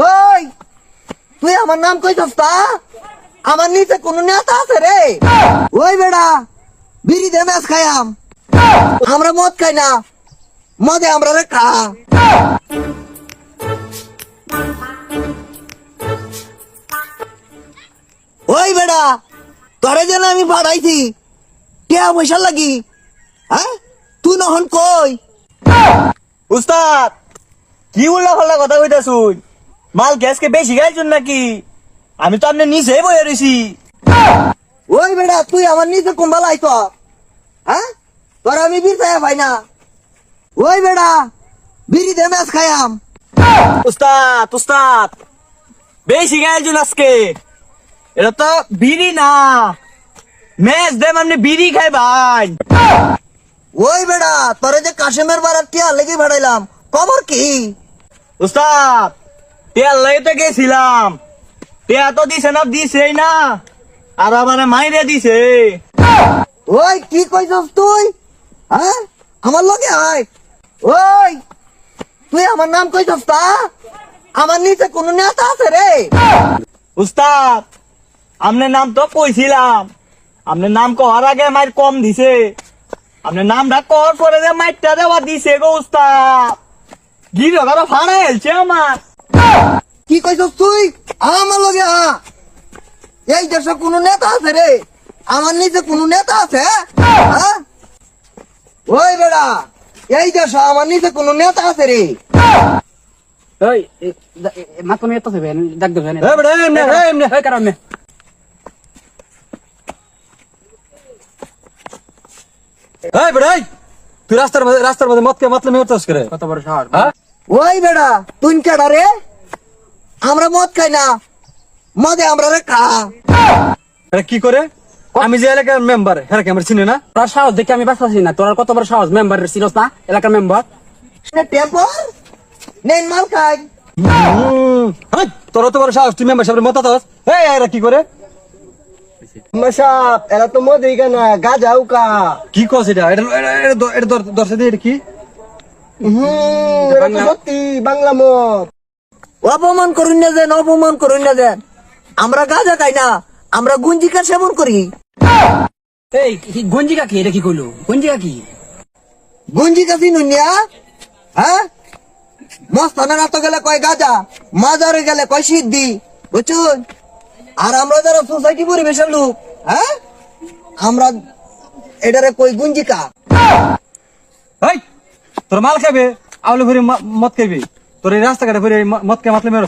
ওই তুই আমার নাম কইছস তা? আমার নিচে কোন নেতা আছে রে? ওই বেড়া বিড়ি দে ম্যাচ খাইয়াম, আমরা মদ খাই না, মদে আমরা রে খা। ওই বেড়া তোরে যেন আমি পাঠাইছি কে পয়সা লাগি, হ্যাঁ তুই নহন কই? উস্তাদ কি উল্লা ফাল্লা কথা কইতাছুন? মাল গ্যাসকে বেশি খাইছুন নাকি? আমি তো আপনি নিচে বয়ে রইছি। ওই বেড়া তুই আমার নিচে কুম্বাল আইছ, হ্যাঁ তোর আমি বিরতায় পাই না। ওই বেড়া বিড়ি দে ম্যাচ খাইয়াম। উস্তাদ উস্তাদ বেশি খাইছুন আজকে। এটা তো বিড়ি না, মেজ দেম আপনি বিড়ি খাই ভাই। ওই বেড়া তোরে যে কাশেমের বাড়ার টিয়া লেগে ভাড়াইলাম, খবর কি? উস্তাদ তেল লাগে তো গেছিলাম, তেয়া তো দিছে না, দিছেই না, আর আমার মাইরে দিছে। ওই কি কইছস তুই, হ্যাঁ আমার লগে আয়। ওই তুই আমার নাম কইছস তা? আমার নিচে কোন নেতা আছে রে? উস্তাদ আপনার নাম তো কইছিলাম, আপনার নাম কর আগে মাইর কম দিছে, আপনার নামটা কর করে যে মাইরটা দেওয়া দিছে গো উস্তাদ। গিরো কারো ফাড়া হেলছে আমার। কি কইছস তুই? আমার লগে আ। এই দেশে কোন নেতা আছে রে? আমার নিচে কোন নেতা আছে? হ্যাঁ ওই বেড়া এই দেশে আমার নিচে কোন নেতা আছে রে? ওই মাত্র মেয়ে তো দেবেন ডাক দেবেন এ বেটা এমনে এমনে ওই কারণে এই বেটা এই, তুই রাস্তার মধ্যে মত কে মাতলে মেয়ে করতেছ করে? কত বড় শহর হ্যাঁ ওই বেড়া তুই কেডা রে? আমরা মদ খাই না, মদে আমরা রে খা। এটা কি করে? আমি যে এলাকার মেম্বার হ্যাঁ কি আমার চিনে না? তোর সাহস দেখে আমি বাঁচাচ্ছি না, তোর আর কত বড় সাহস মেম্বার ছিলস না এলাকার মেম্বার। টেম্পর নেন মাল খাই। তোর তো বড় সাহস, তুই মেম্বার সাহেবের মত দাস। এই এরা কি করে? মশাপ এরা তো মদেই না গাজাও কা। কি কস এটা? এটা দর্শে দিয়ে এটা কি? এটা তো সত্যি বাংলা মদ। অপমান করুন না যেন, অপমান করুন না যেন। আমরা গাজা খাই না, আমরা গুঞ্জিকার সেবন করি। এই গঞ্জিকা কি? এটা কি কইলো গঞ্জিকা কি? গুঞ্জিকা চিনুনিয়া, হ্যাঁ মস্তানের হাতে গেলে কয় গাজা, মাজারে গেলে কয় সিদ্ধি, বুঝছুন? আর আমরা যারা সোসাইটি পরিবেশের লোক, হ্যাঁ আমরা এটারে কই গুঞ্জিকা। এই তোর মাল খাবে আউলে ভরে মদ খাইবি, তোর এই রাস্তাঘাটে ভরে মদ কে মাতলে মেরো।